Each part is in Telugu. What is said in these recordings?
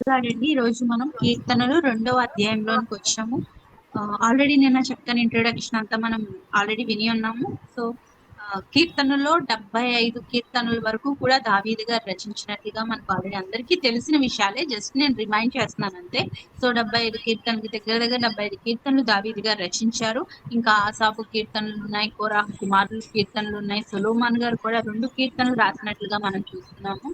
ఈ రోజు మనం కీర్తనలు 2వ అధ్యాయంలోనికి వచ్చాము. ఆల్రెడీ నిన్న చక్కని ఇంట్రొడక్షన్ అంతా మనం ఆల్రెడీ విని ఉన్నాము. సో కీర్తనలో 75 కీర్తనల వరకు కూడా దావీదు గారు రచించినట్లుగా మనకు ఆల్రెడీ అందరికీ తెలిసిన విషయాలే. జస్ట్ నేను రిమైండ్ చేస్తున్నాను అంతే. సో 75 కీర్తనలకి దగ్గర 75 కీర్తనలు దావీదు గారు రచించారు. ఇంకా ఆసాపు కీర్తనలు ఉన్నాయి, కోరాహు కుమారుల కీర్తనలు ఉన్నాయి, సొలొమోన్ గారు కూడా 2 కీర్తనలు రాసినట్లుగా మనం చూస్తున్నాము.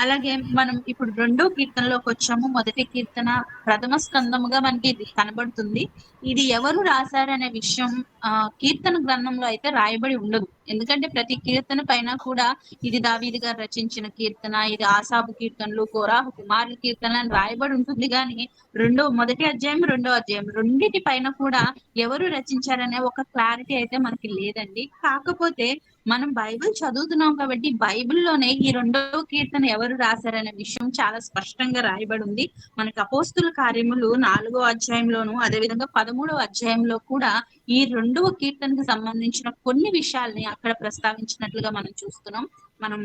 అలాగే మనం ఇప్పుడు 2వ కీర్తనలోకి వచ్చాము. మొదటి కీర్తన ప్రథమ స్కందముగా మనకి ఇది కనబడుతుంది. ఇది ఎవరు రాశారనే విషయం కీర్తన గ్రంథంలో అయితే రాయబడి ఉండదు. ఎందుకంటే ప్రతి కీర్తన పైన కూడా ఇది దావీదు గారు రచించిన కీర్తన, ఇది ఆసాపు కీర్తనలు, కోరాహు కుమారుల కీర్తనలు అని రాయబడి ఉంటుంది. కానీ మొదటి అధ్యాయం, 2వ అధ్యాయం రెండింటి పైన కూడా ఎవరు రచించారనే ఒక క్లారిటీ అయితే మనకి లేదండి. కాకపోతే మనం బైబిల్ చదువుతున్నాం కాబట్టి బైబిల్లోనే ఈ 2వ కీర్తన ఎవరు రాశారనే విషయం చాలా స్పష్టంగా రాయబడి ఉంది. మనకి అపోస్తుల కార్యములు 4వ అధ్యాయంలోను, అదేవిధంగా 13వ అధ్యాయంలో కూడా ఈ 2వ కీర్తనకు సంబంధించిన కొన్ని విషయాల్ని అక్కడ ప్రస్తావించినట్లుగా మనం చూస్తున్నాం. మనం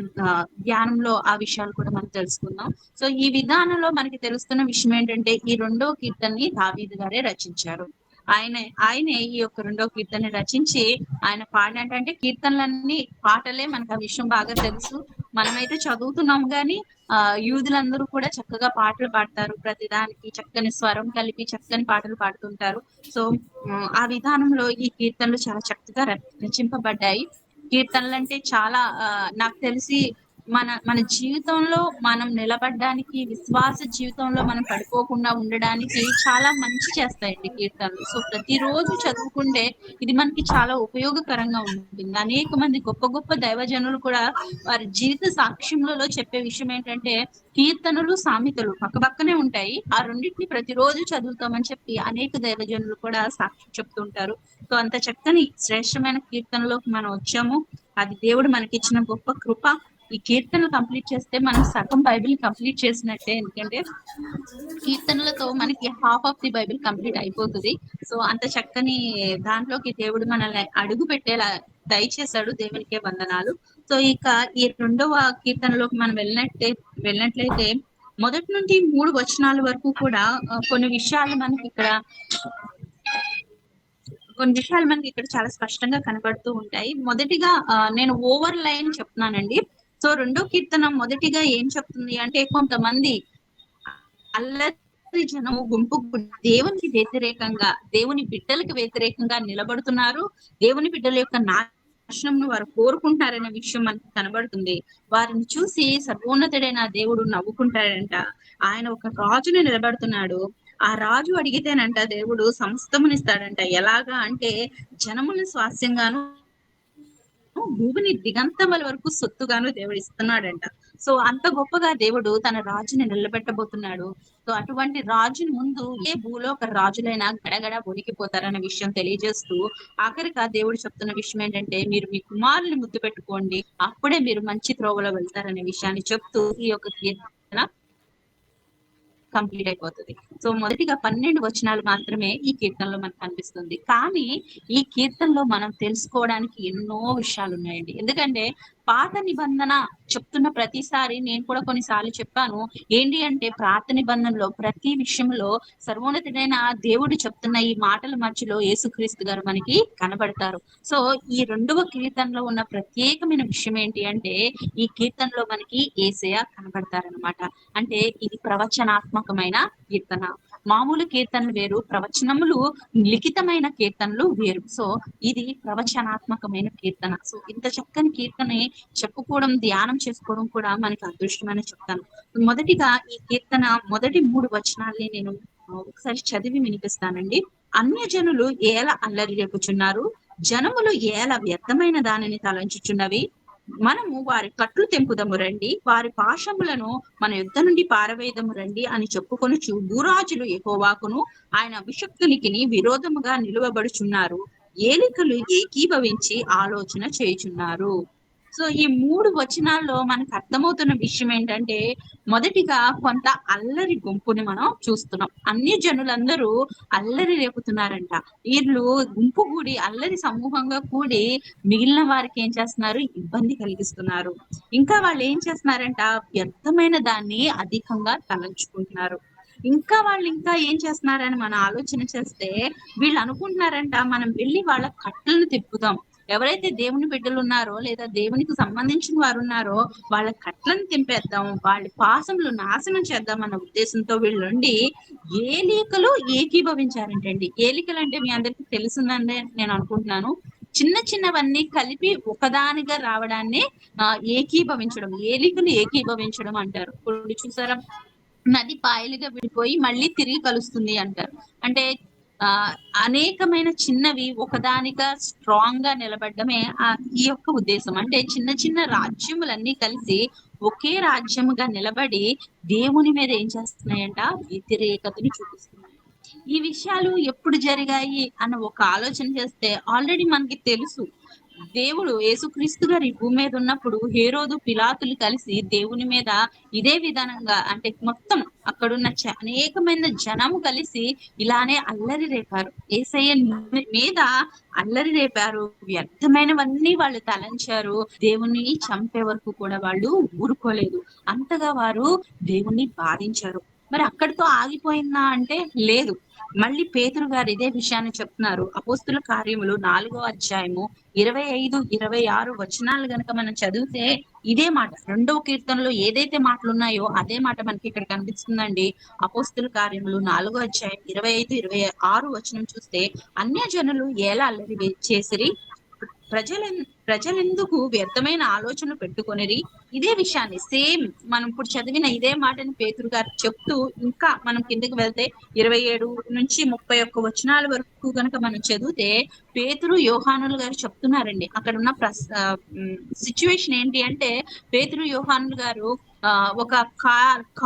ధ్యానంలో ఆ విషయాలు కూడా మనం తెలుసుకుందాం. సో ఈ విధానంలో మనకి తెలుస్తున్న విషయం ఏంటంటే ఈ 2వ కీర్తనని దావీదు గారే రచించారు. ఆయనే ఈ యొక్క 2వ కీర్తన రచించి ఆయన పాడినటువంటి కీర్తనలన్నీ పాటలే. మనకు ఆ విషయం బాగా తెలుసు. మనమైతే చదువుతున్నాం కానీ యూదులందరూ కూడా చక్కగా పాటలు పాడతారు. ప్రతిదానికి చక్కని స్వరం కలిపి చక్కని పాటలు పాడుతుంటారు. సో ఆ విధానంలో ఈ కీర్తనలు చాలా చక్కగా రచింపబడ్డాయి. కీర్తనలు అంటే చాలా నాకు తెలిసి మన జీవితంలో మనం నిలబడడానికి, విశ్వాస జీవితంలో మనం పడిపోకుండా ఉండడానికి చాలా మంచి చేస్తాయండి కీర్తనలు. సో ప్రతిరోజు చదువుకుంటే ఇది మనకి చాలా ఉపయోగకరంగా ఉంటుంది. అనేక మంది గొప్ప గొప్ప దైవజనులు కూడా వారి జీవిత సాక్ష్యములలో చెప్పే విషయం ఏంటంటే కీర్తనలు, సామెతలు పక్కపక్కనే ఉంటాయి. ఆ రెండింటిని ప్రతిరోజు చదువుతామని చెప్పి అనేక దైవజనులు కూడా సాక్ష్యం చెప్తుంటారు. సో అంత చక్కని శ్రేష్టమైన కీర్తనలోకి మనం వచ్చాము. అది దేవుడు మనకిచ్చిన గొప్ప కృప. ఈ కీర్తనలు కంప్లీట్ చేస్తే మనం సగం బైబిల్ కంప్లీట్ చేసినట్టే. ఎందుకంటే కీర్తనలతో మనకి half of the Bible complete అయిపోతుంది. సో అంత చక్కని దాంట్లోకి దేవుడు మనల్ని అడుగు పెట్టేలా దయచేశాడు. దేవునికే వందనాలు. సో ఇక ఈ 2వ కీర్తనలోకి మనం వెళ్ళినట్లయితే మొదటి నుండి 3 వచనాల వరకు కూడా కొన్ని విషయాలు మనకి ఇక్కడ చాలా స్పష్టంగా కనబడుతూ ఉంటాయి. మొదటిగా నేను ఓవర్ లైన్ చెప్తున్నానండి. సో 2వ కీర్తన మొదటిగా ఏం చెప్తుంది అంటే కొంతమంది అల్లరి జనము గుంపు దేవునికి వ్యతిరేకంగా, దేవుని బిడ్డలకు వ్యతిరేకంగా నిలబడుతున్నారు. దేవుని బిడ్డల యొక్క నాశనంను వారు కోరుకుంటారనే విషయం మనకు కనబడుతుంది. వారిని చూసి సర్వోన్నతుడైన దేవుడు నవ్వుకుంటాడంట. ఆయన ఒక రాజుని నిలబడుతున్నాడు. ఆ రాజు అడిగితేనంట దేవుడు సమస్తమునిస్తాడంట. ఎలాగా అంటే జనములను స్వాస్యంగాను, భూమిని దిగంతముల వరకు సొత్తుగాను దేవుడు ఇస్తున్నాడంట. సో అంత గొప్పగా దేవుడు తన రాజుని నిలబెట్టబోతున్నాడు. సో అటువంటి రాజుని ముందు ఏ భూలోక రాజులైనా గడగడ వణికిపోతారన్న విషయం తెలియజేస్తూ ఆఖరిగా దేవుడు చెప్తున్న విషయం ఏంటంటే మీరు మీ కుమారుని ముద్దు పెట్టుకోండి, అప్పుడే మీరు మంచి త్రోవలో వెళ్తారనే విషయాన్ని చెప్తూ ఈ యొక్క కీర్తన కంప్లీట్ అయిపోతుంది. సో మొదటిగా 12 వచనాలు మాత్రమే ఈ కీర్తనలో మనకు కనిపిస్తుంది. కానీ ఈ కీర్తనలో మనం తెలుసుకోవడానికి ఎన్నో విషయాలు ఉన్నాయండి. ఎందుకంటే పాత నిబంధన చెప్తున్న ప్రతిసారి నేను కూడా కొన్నిసార్లు చెప్పాను ఏంటి అంటే పాత నిబంధనలో ప్రతి విషయంలో సర్వోన్నతుడైన దేవుడు చెప్తున్న ఈ మాటల మధ్యలో యేసుక్రీస్తు గారు మనకి కనబడతారు. సో ఈ 2వ కీర్తనలో ఉన్న ప్రత్యేకమైన విషయం ఏంటి అంటే ఈ కీర్తనలో మనకి యేసయ్య కనబడతారనమాట. అంటే ఇది ప్రవచనాత్మకమైన కీర్తన. మామూలు కీర్తనలు వేరు, ప్రవచనములు లిఖితమైన కీర్తనలు వేరు. సో ఇది ప్రవచనాత్మకమైన కీర్తన. సో ఇంత చక్కని కీర్తన చెప్పుకోవడం, ధ్యానం చేసుకోవడం కూడా మనకి అదృష్టమని చెప్తాను. మొదటిగా ఈ కీర్తన మొదటి 3 వచనాల్ని నేను ఒకసారి చదివి వినిపిస్తానండి. అన్యజనులు ఏల అల్లరి రేపుచున్నారు, జనములు ఏల వ్యర్థమైన దానిని తలంచుచున్నవి. మనము వారి కట్లు తెంపుదము రండి, వారి పాశములను మన యుద్ధ నుండి పారవేయదము రండి అని చెప్పుకొనుచు భూరాజులు యెహోవాకును ఆయన అభిషక్తునికి విరోధముగా నిలువబడుచున్నారు. ఏలికలు ఏకీభవించి ఆలోచన చేయుచున్నారు. సో ఈ 3 వచనాల్లో మనకు అర్థమవుతున్న విషయం ఏంటంటే, మొదటిగా కొంత అల్లరి గుంపుని మనం చూస్తున్నాం. అన్య జనులందరూ అల్లరి రేపుతున్నారంట. ఈళ్ళు గుంపు కూడి అల్లరి సమూహంగా కూడి మిగిలిన వారికి ఏం చేస్తున్నారు? ఇబ్బంది కలిగిస్తున్నారు. ఇంకా వాళ్ళేం చేస్తున్నారంట? వ్యర్థమైన దాన్ని అధికంగా తలంచుకుంటున్నారు. ఇంకా ఏం చేస్తున్నారని మనం ఆలోచన చేస్తే, వీళ్ళు అనుకుంటున్నారంట మనం వెళ్లి వాళ్ళ కట్టలను తిప్పుదాం. ఎవరైతే దేవుని బిడ్డలున్నారో లేదా దేవునికి సంబంధించిన వారున్నారో వాళ్ళ కట్లను తెంపేద్దాం. వాళ్ళ పాసములు నాశనం చేద్దాం అన్న ఉద్దేశంతో వీళ్ళుండి ఏలీకలు ఏకీభవించారంటండి. ఏలికలంటే మీ అందరికీ తెలిసిందని నేను అనుకుంటున్నాను. చిన్న చిన్నవన్నీ కలిపి ఒకదానిగా రావడాన్నే ఏకీభవించడం. ఏలికలు ఏకీభవించడం అంటారు. ఇప్పుడు చూసారా? నది పాయలుగా విడిపోయి మళ్ళీ తిరిగి కలుస్తుంది అంటారు. అంటే అనేకమైన చిన్నవి ఒకదానిగా స్ట్రాంగ్ గా నిలబడమే ఈ యొక్క ఉద్దేశం. అంటే చిన్న చిన్న రాజ్యములన్నీ కలిసి ఒకే రాజ్యముగా నిలబడి దేవుని మీద ఏం చేస్తున్నాయంట? వ్యతిరేకతని చూపిస్తున్నాయి. ఈ విషయాలు ఎప్పుడు జరిగాయి అన్న ఒక ఆలోచన చేస్తే ఆల్రెడీ మనకి తెలుసు. దేవుడు యేసుక్రీస్తు గారు ఈ భూమి మీద ఉన్నప్పుడు హేరోదు పిలాతులు కలిసి దేవుని మీద ఇదే విధానంగా అంటే మొత్తం అక్కడున్న అనేకమైన జనము కలిసి ఇలానే అల్లరి రేపారు. యేసయ్య మీద అల్లరి రేపారు. వ్యర్థమైనవన్నీ వాళ్ళు తలంచారు. దేవుని చంపే వరకు కూడా వాళ్ళు ఊరుకోలేదు. అంతగా వారు దేవుణ్ణి బాధించారు. మరి అక్కడితో ఆగిపోయిందా అంటే లేదు. మళ్ళీ పేతురు గారు ఇదే విషయాన్ని చెప్తున్నారు. అపోస్తుల కార్యములు 4వ అధ్యాయము 25, 26 వచనాలు గనక మనం చదివితే ఇదే మాట. 2వ కీర్తనలో ఏదైతే మాటలు ఉన్నాయో అదే మాట మనకి ఇక్కడ కనిపిస్తుందండి. అపోస్తుల కార్యములు 4వ అధ్యాయం 25, 26 వచనం చూస్తే, అన్యజనులు ఏల అల్లరి చేసిరి, ప్రజలెందుకు వ్యర్థమైన ఆలోచనలు పెట్టుకొనిరి. ఇదే విషయాన్ని సేమ్ మనం ఇప్పుడు చదివిన ఇదే మాటని పేతురు గారు చెప్తూ ఇంకా మనం కిందకి వెళ్తే 27 నుంచి 31 వచనాల వరకు కనుక మనం చదివితే పేతురు యోహానులు గారు చెప్తున్నారండి. అక్కడ ఉన్న సిచ్యువేషన్ ఏంటి అంటే, పేతురు యోహానులు గారు ఒక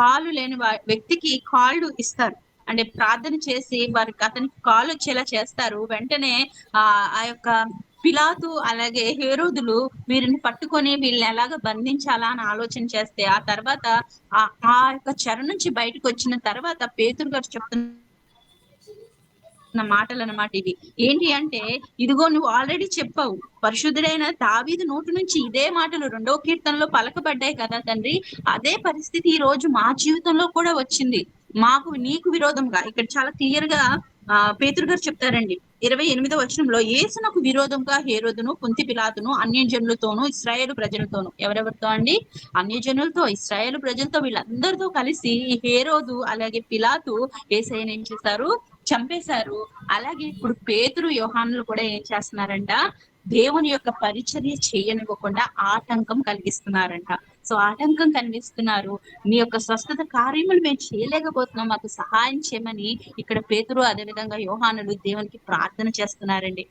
కాలు లేని వ్యక్తికి కాళ్ళు ఇస్తారు. అంటే ప్రార్థన చేసి వారికి అతనికి కాలు వచ్చేలా చేస్తారు. వెంటనే ఆ యొక్క పిలాతు అలాగే హేరోదులు వీరిని పట్టుకొని వీళ్ళని ఎలాగ బంధించాలా అని ఆలోచన చేస్తే, ఆ తర్వాత ఆ యొక్క చెర నుంచి బయటకు వచ్చిన తర్వాత పేతురు గారు చెప్తున్న మాటలు అన్నమాట ఇవి. ఏంటి అంటే, ఇదిగో నువ్వు ఆల్రెడీ చెప్పావు, పరిశుద్ధుడైన దావీదు నోటి నుంచి ఇదే మాటలు 2వ కీర్తనలో పలకబడ్డాయి కదా తండ్రి. అదే పరిస్థితి ఈ రోజు మా జీవితంలో కూడా వచ్చింది. నీకు విరోధంగా ఇక్కడ చాలా క్లియర్ గా పేతురు గారు చెప్తారండి. 28వ వచనంలో, యేసునకు విరోధంగా హేరోదును, పొంతి పిలాతును అన్యజనులతోనూ ఇశ్రాయేలు ప్రజలతోనూ. ఎవరెవరితో అండి? అన్యజనులతో, ఇశ్రాయేలు ప్రజలతో, వీళ్ళందరితో కలిసి ఈ హేరోదు అలాగే పిలాతు యేసయ్యను ఏం చేశారు? చంపేశారు. అలాగే ఇప్పుడు పేతురు యోహానులు కూడా ఏం చేస్తున్నారంట? దేవుని యొక్క పరిచర్య చేయనివ్వకుండా ఆటంకం కలిగిస్తున్నారంట. సో ఆటంకం కలిగిస్తున్నారు. నీ యొక్క స్వస్థత కార్యములు మేము చేయలేకపోతున్నాం, మాకు సహాయం చేయమని ఇక్కడ పేతురు అదేవిధంగా యోహానులు దేవునికి ప్రార్థన చేస్తున్నారండి.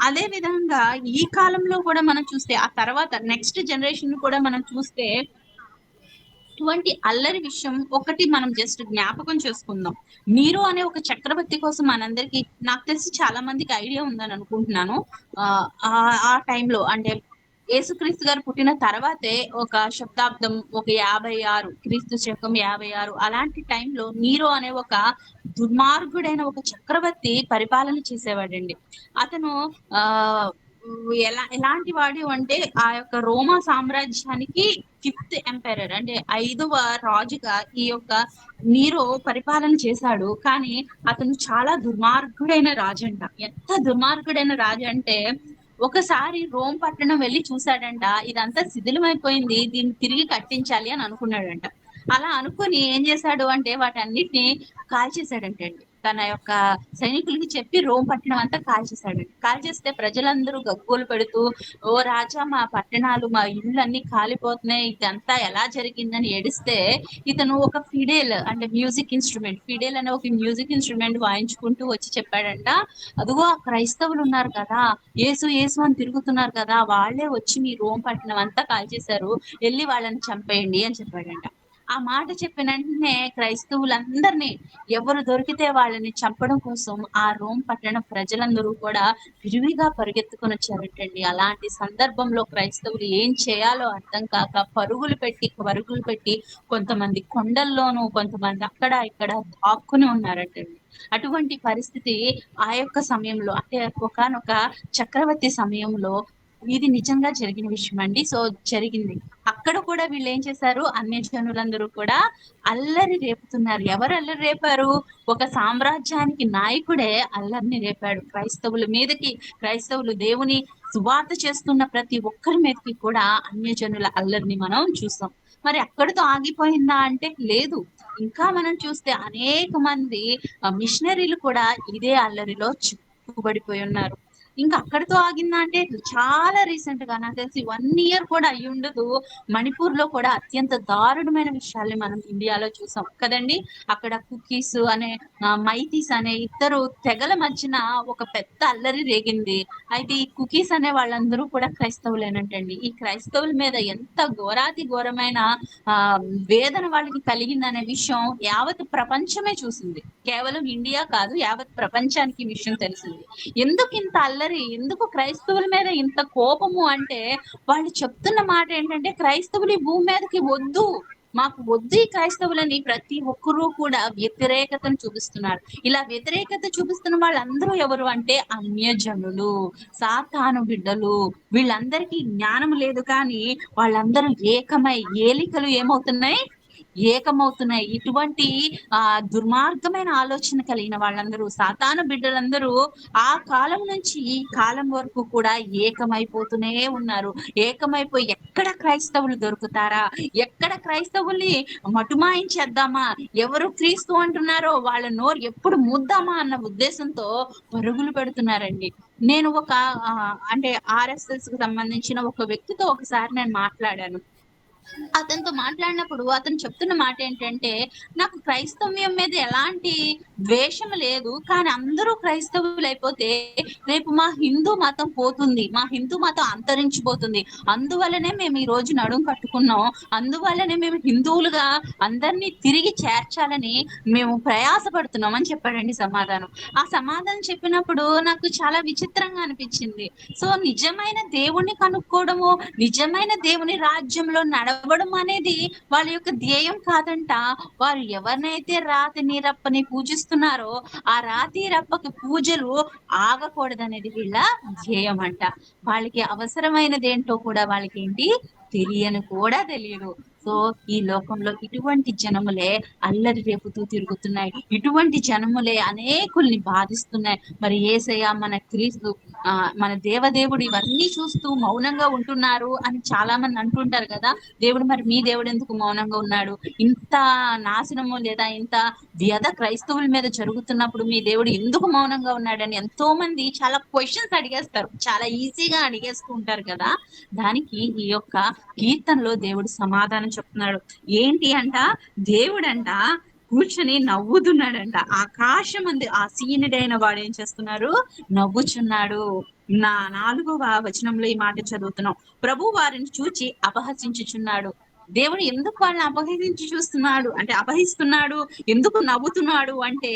అదే విధంగా ఈ కాలంలో కూడా మనం చూస్తే, ఆ తర్వాత నెక్స్ట్ జనరేషన్ కూడా మనం చూస్తే ఇటువంటి అల్లరి విషయం ఒకటి మనం జస్ట్ జ్ఞాపకం చేసుకుందాం. నీరో అనే ఒక చక్రవర్తి కోసం మనందరికి నాకు తెలిసి చాలా మందికి ఐడియా ఉందని అనుకుంటున్నాను. ఆ టైంలో అంటే యేసుక్రీస్తు గారు పుట్టిన తర్వాతే ఒక శతాబ్దం, ఒక 56 క్రీస్తు శకం 56 అలాంటి టైంలో నీరో అనే ఒక దుర్మార్గుడైన ఒక చక్రవర్తి పరిపాలన చేసేవాడండి. అతను ఆ ఎలాంటి వాడు అంటే, ఆ యొక్క రోమా సామ్రాజ్యానికి 5th ఎంపైరర్ అంటే 5వ రాజుగా ఈ యొక్క నీరో పరిపాలన చేశాడు. కానీ అతను చాలా దుర్మార్గుడైన రాజంట. ఎంత దుర్మార్గుడైన రాజు అంటే, ఒకసారి రోమ్ పట్టణం వెళ్ళి చూశాడంట. ఇదంతా శిథిలమైపోయింది, దీన్ని తిరిగి కట్టించాలి అని అనుకున్నాడంట. అలా అనుకుని ఏం చేశాడు అంటే, వాటన్నిటిని కాల్చేశాడంటండి. తన యొక్క సైనికులకి చెప్పి రోమ్ పట్టణం అంతా కాల్చేశాడండి. కాల్చేస్తే ప్రజలందరూ గగ్గోలు పెడుతూ, ఓ రాజా, మా పట్టణాలు, మా ఇళ్ళు అన్ని కాలిపోతున్నాయి, ఇదంతా ఎలా జరిగిందని ఏడిస్తే, ఇతను ఒక ఫిడేల్ అంటే ఫిడేల్ అనే ఒక మ్యూజిక్ ఇన్స్ట్రుమెంట్ వాయించుకుంటూ వచ్చి చెప్పాడంట, అదిగో ఆ క్రైస్తవులు ఉన్నారు కదా, యేసు యేసు అని తిరుగుతున్నారు కదా, వాళ్ళే వచ్చి మీ రోమ్ పట్టణం అంతా కాల్చేశారు, వెళ్ళి వాళ్ళని చంపేయండి అని చెప్పాడంట. ఆ మాట చెప్పిన వెంటనే క్రైస్తవులందరినీ ఎవరు దొరికితే వాళ్ళని చంపడం కోసం ఆ రోమ్ పట్టణ ప్రజలందరూ కూడా విరివిగా పరిగెత్తుకొనొచ్చారటండి. అలాంటి సందర్భంలో క్రైస్తవులు ఏం చేయాలో అర్థం కాక పరుగులు పెట్టి కొంతమంది కొండల్లోనూ, కొంతమంది అక్కడ ఇక్కడ దాక్కుని ఉన్నారటండి. అటువంటి పరిస్థితి ఆ యొక్క సమయంలో అంటే ఒకానొక చక్రవర్తి సమయంలో ఇది నిజంగా జరిగిన విషయమండి. సో, జరిగింది. అక్కడ కూడా వీళ్ళేం చేశారు, అన్యజనులందరూ కూడా అల్లరి రేపుతున్నారు. ఎవరు అల్లరి రేపారు? ఒక సామ్రాజ్యానికి నాయకుడే అల్లరిని రేపాడు. క్రైస్తవుల మీదకి, క్రైస్తవులు దేవుని సువార్త చేస్తున్న ప్రతి ఒక్కరి మీదకి కూడా అన్యజనుల అల్లరిని మనం చూసాం. మరి అక్కడితో ఆగిపోయిందా అంటే లేదు. ఇంకా మనం చూస్తే అనేక మంది మిషనరీలు కూడా ఇదే అల్లరిలో చిక్కుబడిపోయి ఉన్నారు. ఇంకా అక్కడితో ఆగిందా అంటే చాలా రీసెంట్‌గా నాకు తెలిసి 1 ఇయర్ కూడా అయ్యుండదు. మణిపూర్‌లో కూడా అత్యంత దారుణమైన విషయాల్ని మనం ఇండియాలో చూసాం కదండీ! అక్కడ కుకీస్ అనే మైతీస్ అనే ఇద్దరు తెగల మధ్యన ఒక పెద్ద అల్లరి రేగింది. అయితే ఈ కుకీస్ అనే వాళ్ళందరూ కూడా క్రైస్తవులేనంటండి. ఈ క్రైస్తవుల మీద ఎంత ఘోరాతి ఘోరమైన వేదన వాళ్ళకి కలిగిందనే విషయం యావత్ ప్రపంచమే చూసింది. కేవలం ఇండియా కాదు, యావత్ ప్రపంచానికి ఈ విషయం తెలిసింది. ఎందుకింత అల్లరి? ఎందుకు క్రైస్తవుల మీద ఇంత కోపము అంటే, వాళ్ళు చెప్తున్న మాటేంటంటే, క్రైస్తవులు ఈ భూమి మీదకి వద్దు. మాకు వద్దు ఈ క్రైస్తవులని ప్రతి ఒక్కరు కూడా వ్యతిరేకతను చూపిస్తున్నారు. ఇలా వ్యతిరేకత చూపిస్తున్న వాళ్ళందరూ ఎవరు అంటే అన్యజనులు, సాతాను బిడ్డలు. వీళ్ళందరికీ జ్ఞానం లేదు కానీ, వాళ్ళందరూ ఏకమై ఏలికలు ఏమవుతున్నాయి? ఏకమవుతున్నాయి. ఇటువంటి దుర్మార్గమైన ఆలోచన కలిగిన వాళ్ళందరూ, సాతాను బిడ్డలందరూ ఆ కాలం నుంచి ఈ కాలం వరకు కూడా ఏకమైపోతూనే ఉన్నారు. ఏకమైపోయి ఎక్కడ క్రైస్తవులు దొరుకుతారా? ఎక్కడ క్రైస్తవుల్ని మటుమాయించేద్దామా? ఎవరు క్రీస్తు అంటున్నారో వాళ్ళ నోరు ఎప్పుడు మూద్దామా అన్న ఉద్దేశంతో పరుగులు పెడుతున్నారండి. నేను ఒక అంటే ఆర్ఎస్ఎస్‌కి సంబంధించిన ఒక వ్యక్తితో ఒకసారి నేను మాట్లాడాను. అతనితో మాట్లాడినప్పుడు అతను చెప్తున్న మాటేంటంటే, నాకు క్రైస్తవ్యం మీద ఎలాంటి ద్వేషం లేదు. కానీ అందరూ క్రైస్తవులైపోతే రేపు మా హిందూ మతం పోతుంది. మా హిందూ మతం అంతరించిపోతుంది. అందువల్లనే మేము ఈ రోజు నడుం కట్టుకున్నాం. అందువల్లనే మేము హిందువులుగా అందరిని తిరిగి చేర్చాలని మేము ప్రయాసపడుతున్నాం అని చెప్పాడండి సమాధానం. ఆ సమాధానం చెప్పినప్పుడు నాకు చాలా విచిత్రంగా అనిపించింది. సో, నిజమైన దేవుడిని కనుక్కోవడము, నిజమైన దేవుని రాజ్యంలో నడవడం అనేది వాళ్ళ యొక్క ధ్యేయం కాదంట. వారు ఎవరినైతే రాతి నీరప్పని పూజిస్తున్నారో, ఆ రాతి రప్పకి పూజలు ఆగకూడదనేది వీళ్ళ ధ్యేయం అంట. వాళ్ళకి అవసరమైనదేంటో కూడా వాళ్ళకేంటి తెలియని కూడా తెలియదు. సో, ఈ లోకంలో ఇటువంటి జనములే అల్లరి రేపుతూ తిరుగుతున్నాయి. ఇటువంటి జనములే అనేకుల్ని బాధిస్తున్నాయి. మరి యేసయ్య మన క్రీస్తు మన దేవదేవుడు ఇవన్నీ చూస్తూ మౌనంగా ఉంటున్నారు అని చాలా మంది అంటుంటారు కదా! దేవుడు మరి మీ దేవుడు ఎందుకు మౌనంగా ఉన్నాడు? ఇంత నాశనము లేదా ఇంత వ్యధ క్రైస్తవుల మీద జరుగుతున్నప్పుడు మీ దేవుడు ఎందుకు మౌనంగా ఉన్నాడని ఎంతో మంది చాలా క్వెషన్స్ అడిగేస్తారు. చాలా ఈజీగా అడిగేస్తూ ఉంటారు కదా! దానికి ఈ యొక్క కీర్తనలో దేవుడు సమాధానం చెప్తున్నాడు. ఏంటి అంట, దేవుడంట కూర్చొని నవ్వుతున్నాడంట. ఆకాశమందు ఆసీనుడైన వాడేం చేస్తున్నారు? నవ్వుచున్నాడు. 4వ వచనంలో ఈ మాట చదువుతున్నాం. ప్రభువు వారిని చూచి అపహసించుచున్నాడు. దేవుడు ఎందుకు వాళ్ళని అపహసించి చూస్తున్నాడు అంటే అపహరిస్తున్నాడు, ఎందుకు నవ్వుతున్నాడు అంటే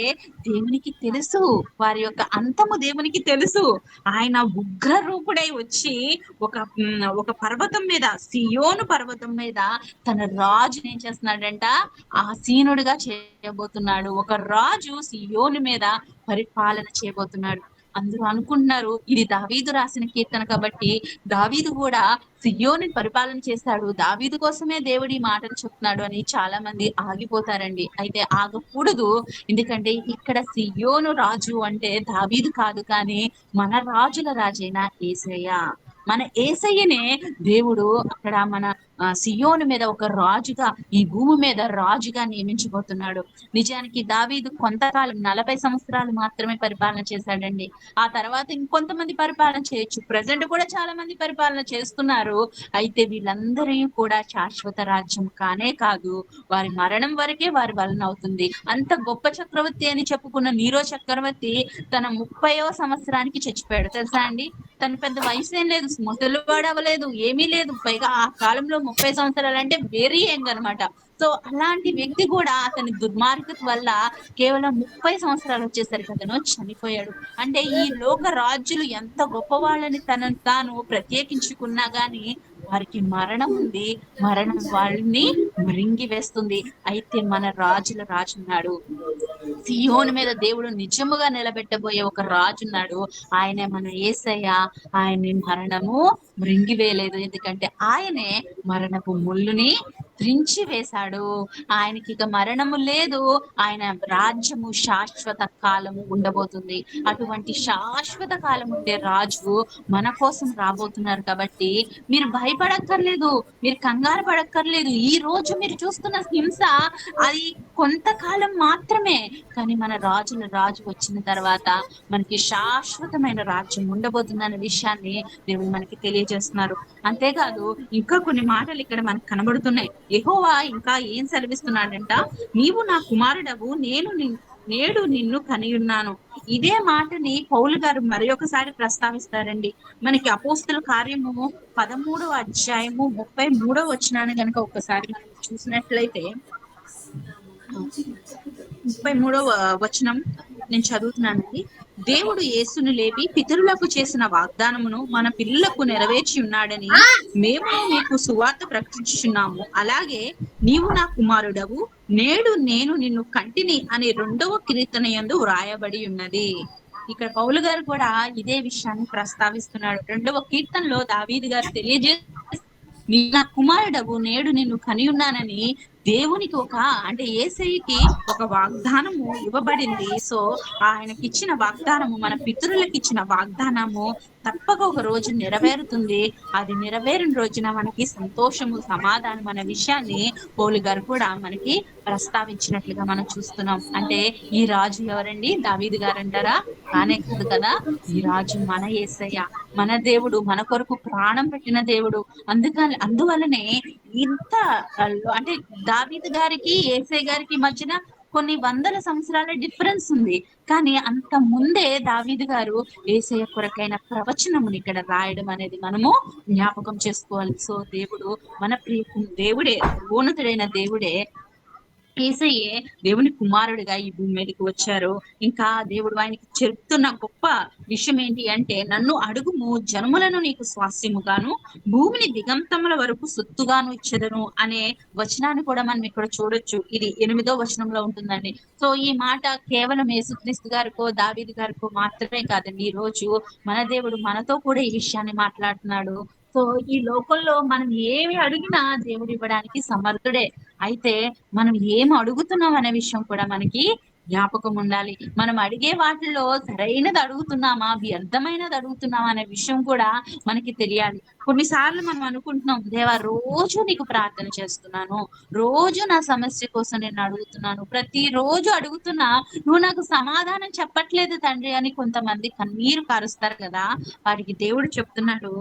దేవునికి తెలుసు. వారి యొక్క అంతము దేవునికి తెలుసు. ఆయన ఉగ్ర రూపుడై వచ్చి ఒక పర్వతం మీద, సియోను పర్వతం మీద తన రాజుని ఏం చేస్తున్నాడంట? ఆసీనుడిగా చేయబోతున్నాడు. ఒక రాజు సియోను మీద పరిపాలన చేయబోతున్నాడు. అందరూ అనుకుంటున్నారు ఇది దావీదు రాసిన కీర్తన కాబట్టి దావీదు కూడా సియోని పరిపాలన చేశాడు. దావీదు కోసమే దేవుడు ఈ మాటలు చెప్తున్నాడు అని చాలా మంది ఆగిపోతారండి. అయితే ఆగకూడదు. ఎందుకంటే ఇక్కడ సియోను రాజు అంటే దావీదు కాదు కానీ మన రాజుల రాజైన యేసయ్య. మన యేసయ్యనే దేవుడు అక్కడ మన సియోను మీద ఒక రాజుగా, ఈ భూమి మీద రాజుగా నియమించబోతున్నాడు. నిజానికి దావీదు కొంతకాలం 40 సంవత్సరాలు మాత్రమే పరిపాలన చేశాడండి. ఆ తర్వాత ఇంకొంతమంది పరిపాలన చేయొచ్చు. ప్రెజెంట్ కూడా చాలా మంది పరిపాలన చేస్తున్నారు. అయితే వీళ్ళందరూ కూడా శాశ్వత రాజ్యం కానే కాదు. వారి మరణం వరకే వారి వలన అవుతుంది. అంత గొప్ప చక్రవర్తి అని చెప్పుకున్న నీరో చక్రవర్తి తన 30వ సంవత్సరానికి చచ్చిపోయాడు తెలుసా అండి? తను పెద్ద వయసు ఏం లేదు, ముసలివాడు అవ్వలేదు, ఏమీ లేదు. పైగా ఆ కాలంలో 30 సంవత్సరాలు అంటే వెరీ యంగ్ అనమాట. సో అలాంటి వ్యక్తి కూడా అతని దుర్మార్గత వల్ల కేవలం 30 సంవత్సరాలు వచ్చేసరికి అతను చనిపోయాడు. అంటే ఈ లోక రాజులు ఎంత గొప్పవాళ్ళని తనను తాను ప్రత్యేకించుకున్నా గాని వారికి మరణం ఉంది. మరణం వాళ్ళని మృంగివేస్తుంది. అయితే మన రాజుల రాజున్నాడు. సియోను మీద దేవుడు నిజముగా నిలబెట్టబోయే ఒక రాజున్నాడు. ఆయనే మన యేసయ్య. ఆయన్ని మరణము మృంగివేయలేదు. ఎందుకంటే ఆయనే మరణపు ముళ్ళుని త్రించి వేశాడు. ఆయనకి ఇక మరణము లేదు. ఆయన రాజ్యము శాశ్వత కాలము ఉండబోతుంది. అటువంటి శాశ్వత కాలం ఉండే రాజు మన కోసం రాబోతున్నారు. కాబట్టి మీరు భయపడక్కర్లేదు, మీరు కంగారు పడక్కర్లేదు. ఈ రోజు మీరు చూస్తున్న హింస అది కొంతకాలం మాత్రమే. కానీ మన రాజుల రాజు వచ్చిన తర్వాత మనకి శాశ్వతమైన రాజ్యం ఉండబోతుందన్న విషయాన్ని దేవుడు మనకి తెలియజేస్తున్నారు. అంతేకాదు ఇంకా కొన్ని మాటలు ఇక్కడ మనకు కనబడుతున్నాయి. యెహోవా ఇంకా ఏం సెలవిస్తున్నాడంట, నీవు నా కుమారుడవు, నేడు నిన్ను కనియున్నాను. ఇదే మాటని పౌలు గారు మరి ఒకసారి ప్రస్తావిస్తారండి. మనకి అపోస్తుల కార్యము 13వ అధ్యాయము 33వ వచనాన్ని కనుక ఒక్కసారి మనం చూసినట్లయితే 33వ వచనం నేను చదువుతున్నానండి. దేవుడు యేసును లేపి పితరులకు చేసిన వాగ్దానమును మన పిల్లలకు నెరవేర్చి ఉన్నాడని మేము నీకు సువార్త ప్రకటించుచున్నాము. అలాగే నీవు నా కుమారుడవు, నేడు నేను నిన్ను కంటిని అనే 2వ కీర్తనయందు వ్రాయబడి ఉన్నది. ఇక్కడ పౌలు గారు కూడా ఇదే విషయాన్ని ప్రస్తావిస్తున్నాడు. 2వ కీర్తనలో దావీదు గారు నీ నా కుమారుడవు, నేడు నిన్ను కనియున్నానని దేవునికి అంటే యేసయ్యకి ఒక వాగ్దానము ఇవ్వబడింది. సో ఆయనకి ఇచ్చిన వాగ్దానము, మన పితరులకు ఇచ్చిన వాగ్దానము తప్పక ఒక రోజు నెరవేరుతుంది. అది నెరవేరిన రోజున మనకి సంతోషము, సమాధానం అనే విషయాన్ని పౌలు గారు కూడా మనకి ప్రస్తావించినట్లుగా మనం చూస్తున్నాం. అంటే ఈ రాజు ఎవరండి? దావీదు గారు అంటారా? కానే కాదు కదా. ఈ రాజు మన యేసయ్య, మన దేవుడు, మన కొరకు ప్రాణం పెట్టిన దేవుడు. అందువల్లనే ఇంత అంటే దావీదు గారికి యేసయ్య గారికి మధ్యన కొన్ని వందల సంవత్సరాల డిఫరెన్స్ ఉంది. కానీ అంత ముందే దావీదు గారు యేసయ్య కొరకైన ప్రవచనముని ఇక్కడ రాయడం అనేది మనము జ్ఞాపకం చేసుకోవాలి. సో దేవుడు మన దేవుడే, ఉన్నతుడైన దేవుడే, యేసయ్యే దేవుని కుమారుడిగా ఈ భూమి మీదకి వచ్చారు. ఇంకా దేవుడు ఆయనకి చెప్తున్న గొప్ప విషయం ఏంటి అంటే, నన్ను అడుగుము, జనములను నీకు స్వాస్యముగాను, భూమిని దిగంతముల వరకు సొత్తుగాను ఇచ్చెదను అనే వచనాన్ని కూడా మనం ఇక్కడ చూడొచ్చు. ఇది 8వ వచనంలో ఉంటుందండి. సో ఈ మాట కేవలం యేసుక్రీస్తు గారికో దావీదు గారికో మాత్రమే కాదండి. ఈ రోజు మన దేవుడు మనతో కూడా ఈ విషయాన్ని మాట్లాడుతున్నాడు. సో ఈ లోకంలో మనం ఏమి అడిగినా దేవుడు ఇవ్వడానికి సమర్థుడే. అయితే మనం ఏం అడుగుతున్నాం అనే విషయం కూడా మనకి జ్ఞాపకం ఉండాలి. మనం అడిగే వాటిల్లో సరైనది అడుగుతున్నామా, వ్యర్థమైనది అడుగుతున్నామా అనే విషయం కూడా మనకి తెలియాలి. కొన్నిసార్లు మనం అనుకుంటున్నాం, దేవా రోజు నీకు ప్రార్థన చేస్తున్నాను, రోజు నా సమస్య కోసం నేను అడుగుతున్నాను, ప్రతిరోజు అడుగుతున్నా, నువ్వు నాకు సమాధానం చెప్పట్లేదు తండ్రి అని కొంతమంది కన్నీరు కారుస్తారు కదా. వారికి దేవుడు చెప్తున్నాడు,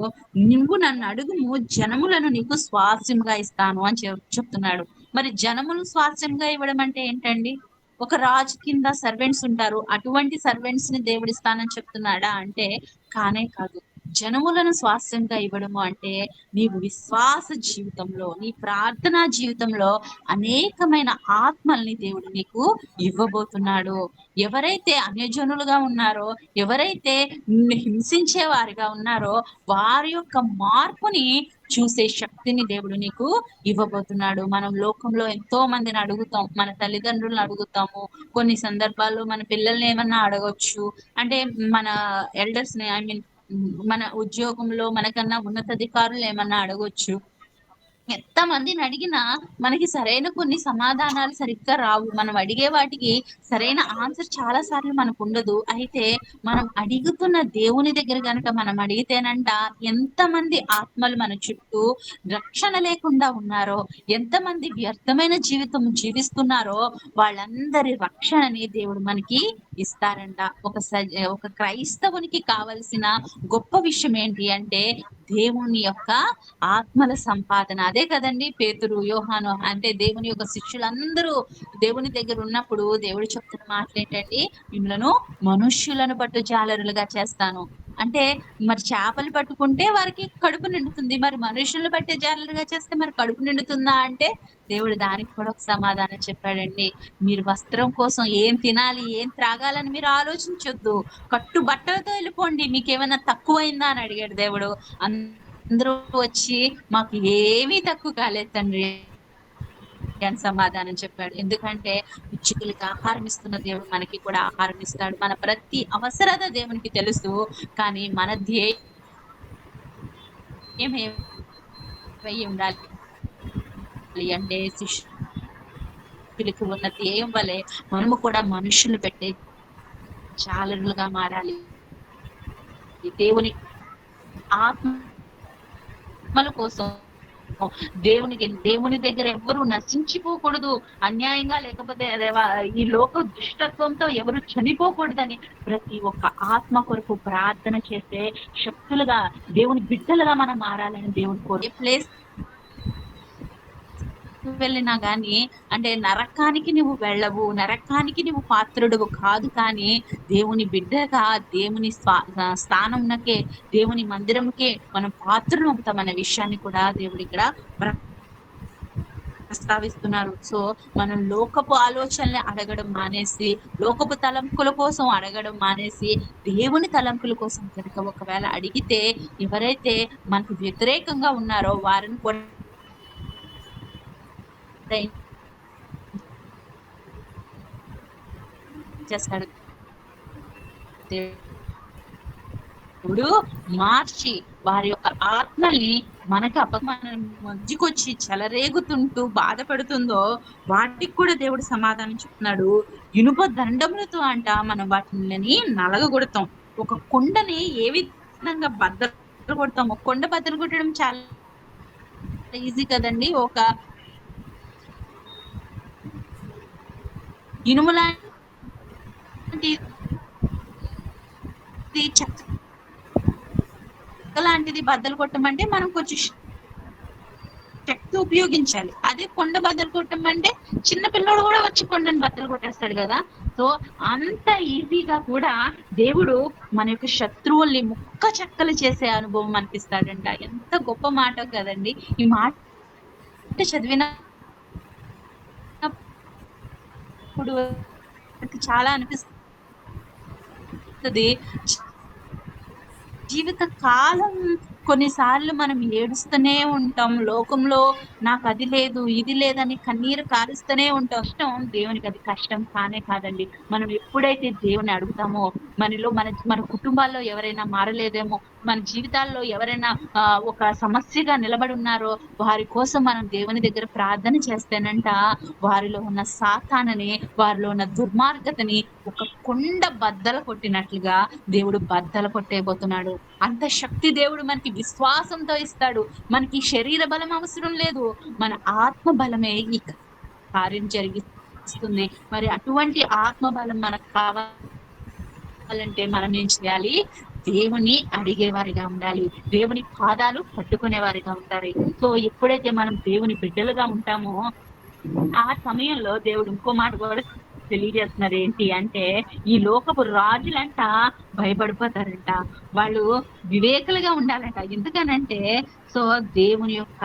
నువ్వు నన్ను అడుగుము, జనములను నీకు స్వాస్యంగా ఇస్తాను అని చెప్తున్నాడు. మరి జనములు స్వాస్యంగా ఇవ్వడం అంటే ఏంటండి? ఒక రాజు కింద సర్వెంట్స్ ఉంటారు, అటువంటి సర్వెంట్స్ ని దేవుడు ఇస్తానని చెప్తున్నాడా అంటే కానే కాదు. జనములను స్వాస్థ్యంగా ఇవ్వడము అంటే నీవు విశ్వాస జీవితంలో, నీ ప్రార్థనా జీవితంలో అనేకమైన ఆత్మల్ని దేవుడు నీకు ఇవ్వబోతున్నాడు. ఎవరైతే అన్యజనులుగా ఉన్నారో, ఎవరైతే హింసించే వారిగా ఉన్నారో, వారి యొక్క మార్పుని చూసే శక్తిని దేవుడు నీకు ఇవ్వబోతున్నాడు. మనం లోకంలో ఎంతో మందిని అడుగుతాం, మన తల్లిదండ్రులను అడుగుతాము, కొన్ని సందర్భాల్లో మన పిల్లల్ని ఏమన్నా అడగొచ్చు, అంటే మన ఎల్డర్స్ ని, ఐ మీన్ మన ఉద్యోగంలో మనకన్నా ఉన్నతాధికారులు ఏమన్నా అడగొచ్చు. ఎంతమందిని అడిగినా మనకి సరైన కొన్ని సమాధానాలు సరిగ్గా రావు. మనం అడిగే వాటికి సరైన ఆన్సర్ చాలా సార్లు మనకు ఉండదు. అయితే మనం అడుగుతున్న దేవుని దగ్గర కనుక మనం అడిగితేనంట, ఎంతమంది ఆత్మలు మన చుట్టూ రక్షణ లేకుండా ఉన్నారో, ఎంతమంది వ్యర్థమైన జీవితం జీవిస్తున్నారో వాళ్ళందరి రక్షణని దేవుడు మనకి ఇస్తారంట. ఒక క్రైస్తవునికి కావలసిన గొప్ప విషయం ఏంటి అంటే దేవుని యొక్క ఆత్మల సంపాదన. అదే కదండి పేతురు, యోహాను, అంటే దేవుని యొక్క శిష్యులందరూ దేవుని దగ్గర ఉన్నప్పుడు దేవుడు చెప్తున్న మాటలు ఏంటంటే, మిమ్మలను మనుష్యులను బట్టు జాలరులుగా చేస్తాను, అంటే మరి చేపలు పట్టుకుంటే వారికి కడుపు నిండుతుంది. మరి మనుషుల్ని పట్టే జాలరుగా చేస్తే మరి కడుపు నిండుతుందా అంటే, దేవుడు దానికి కూడా ఒక సమాధానం చెప్పాడండి. మీరు వస్త్రం కోసం ఏం తినాలి, ఏం త్రాగాలని మీరు ఆలోచించొద్దు. కట్టు బట్టలతో ఎళ్ళిపోండి. మీకేమైనా తక్కువయిందా అని అడిగాడు దేవుడు. అందరూ వచ్చి మాకు ఏమీ తక్కువ కాలేదు తండ్రి అని సమాధానం చెప్పాడు. ఎందుకంటే పిచ్చుకలకి ఆహారం ఇస్తున్న దేవుడు మనకి కూడా ఆహారం ఇస్తాడు. మన ప్రతి అవసరత దేవునికి తెలుసు. కానీ మన ధ్యేయం ఏమై ఉండాలి అంటే శిష్యులకి ఉన్న ధ్యేయం వలె మనము కూడా మనుషులు పెట్టే జాలరులుగా మారాలి. దేవుని ఆత్మల కోసం దేవుని దగ్గర ఎవ్వరు నశించిపోకూడదు. అన్యాయంగా లేకపోతే ఈ లోక దుష్టత్వంతో ఎవరు చనిపోకూడదని ప్రతి ఒక్క ఆత్మ కొరకు ప్రార్థన చేసే శక్తులుగా దేవుని బిడ్డలుగా మనం మారాలని దేవుని కోరి ప్లేస్ వెళ్ళినా గాని అంటే నరకానికి నువ్వు వెళ్ళవు, నరకానికి నువ్వు పాత్రుడువు కాదు. కానీ దేవుని బిడ్డగా దేవుని స్థానంకే, దేవుని మందిరంకే మనం పాత్రలు అవుతామన్న విషయాన్ని కూడా దేవుడు ఇక్కడ ప్రస్తావిస్తున్నారు. సో మనం లోకపు ఆలోచనల్ని అడగడం మానేసి, లోకపు తలంపుల కోసం అడగడం మానేసి, దేవుని తలంపుల కోసం కనుక ఒకవేళ అడిగితే ఎవరైతే మనకు వ్యతిరేకంగా ఉన్నారో వారిని కూడా చేస్తాడు దేవుడు. మార్చి వారి యొక్క ఆత్మల్ని మనకు మన మధ్యకొచ్చి చెలరేగుతుంటూ బాధపడుతుందో వాటికి కూడా దేవుడు సమాధానం చెప్తున్నాడు. ఇనుప దండములతో అంట మనం వాటిని నలగగొడతాం. ఒక కొండని ఏ విధంగా బద్దలు కొడతాం. ఒక కొండ బద్దలు కొట్టడం చాలా ఈజీ కదండి. ఒక ఇనుము లాంటి చెక్క లాంటిది బద్దలు కొట్టమంటే మనం కొంచెం శక్తి ఉపయోగించాలి. అదే కొండ బద్దలు కొట్టమంటే చిన్న పిల్లోడు కూడా వచ్చి కొండను బద్దలు కొట్టేస్తాడు కదా. సో అంత ఈజీగా కూడా దేవుడు మన యొక్క శత్రువుల్ని ముక్క చెక్కలు చేసే అనుభవం అనిపిస్తాడంట. ఎంత గొప్ప మాట కదండి. ఈ మాట చదివినప్పుడు చాలా అనిపిస్తుంది. జీవిత కాలం కొన్నిసార్లు మనం ఏడుస్తూనే ఉంటాం. లోకంలో నాకు అది లేదు, ఇది లేదని కన్నీరు కారుస్తూనే ఉంటాం. కష్టం దేవునికి అది కష్టం కానే కాదండి. మనం ఎప్పుడైతే దేవుని అడుగుతామో మన కుటుంబాల్లో ఎవరైనా మారలేదేమో, మన జీవితాల్లో ఎవరైనా ఒక సమస్యగా నిలబడి ఉన్నారో వారి కోసం మనం దేవుని దగ్గర ప్రార్థన చేస్తేనంట వారిలో ఉన్న సాతానని, వారిలో ఉన్న దుర్మార్గతని ఒక కొండ బద్దలు కొట్టినట్లుగా దేవుడు బద్దలు కొట్టేయబోతున్నాడు. అంత శక్తి దేవుడు మనకి విశ్వాసంతో ఇస్తాడు. మనకి శరీర బలం అవసరం లేదు, మన ఆత్మ బలమే ఈ కార్యం జరిగిస్తుంది. మరి అటువంటి ఆత్మ బలం మనకు కావాలంటే మనం ఏం చేయాలి? దేవుని అడిగేవారిగా ఉండాలి, దేవుని పాదాలు పట్టుకునేవారిగా ఉండాలి. సో ఎప్పుడైతే మనం దేవుని బిడ్డలుగా ఉంటామో ఆ సమయంలో దేవుడు ఇంకో మాట కూడా తెలియజేస్తున్నారు. ఏంటి అంటే ఈ లోకపు రాజులంట భయపడిపోతారంట. వాళ్ళు వివేకులుగా ఉండాలంట. ఎందుకనంటే సో దేవుని యొక్క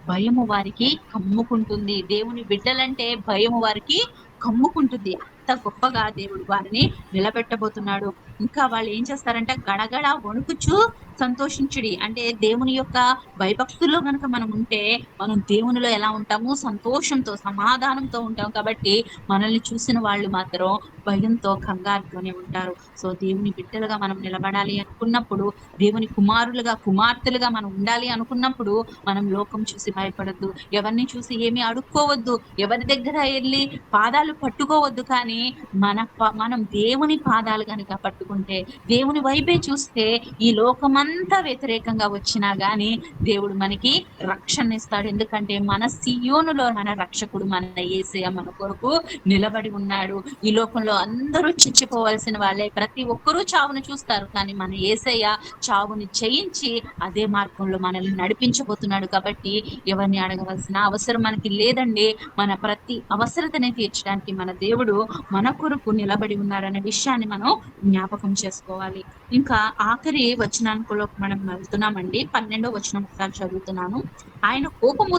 భయము వారికి కమ్ముకుంటుంది. దేవుని బిడ్డలంటే భయము వారికి కమ్ముకుంటుంది. అంత గొప్పగా దేవుడు వారిని నిలబెట్టబోతున్నాడు. ఇంకా వాళ్ళు ఏం చేస్తారంటే గడగడ వణుకుచు సంతోషించుడి. అంటే దేవుని యొక్క భయభక్తుల్లో కనుక మనం ఉంటే మనం దేవునిలో ఎలా ఉంటాము? సంతోషంతో, సమాధానంతో ఉంటాం. కాబట్టి మనల్ని చూసిన వాళ్ళు మాత్రం భయంతో, కంగారుతోనే ఉంటారు. సో దేవుని బిడ్డలుగా మనం నిలబడాలి అనుకున్నప్పుడు, దేవుని కుమారులుగా, కుమార్తెలుగా మనం ఉండాలి అనుకున్నప్పుడు మనం లోకం చూసి భయపడద్దు, ఎవరిని చూసి ఏమీ అడుక్కోవద్దు, ఎవరి దగ్గర వెళ్ళి పాదాలు పట్టుకోవద్దు. కానీ మనం దేవుని పాదాలు కనుక పట్టుకుంటే, దేవుని వైపే చూస్తే ఈ లోకమంతా లోకమంతా వ్యతిరేకంగా వచ్చినా గాని దేవుడు మనకి రక్షణ ఇస్తాడు. ఎందుకంటే మన సియోనులో మన రక్షకుడు, మన యేసయ్య మన కొరకు నిలబడి ఉన్నాడు. ఈ లోకంలో అందరూ చచ్చిపోవాల్సిన వాళ్ళే, ప్రతి ఒక్కరూ చావును చూస్తారు. కానీ మన యేసయ్య చావుని జయించి అదే మార్గంలో మనల్ని నడిపించబోతున్నాడు. కాబట్టి ఎవరిని అడగవలసిన అవసరం మనకి లేదండి. మన ప్రతి అవసరతని తీర్చడానికి మన దేవుడు మన కొరకు నిలబడి ఉన్నారనే విషయాన్ని మనం జ్ఞాపకం చేసుకోవాలి. ఇంకా ఆఖరి వచనానికిలోకి మనం వెళ్తున్నామండి. 12వ వచనం ఒకసారి చదువుతున్నాను. ఆయన కోపము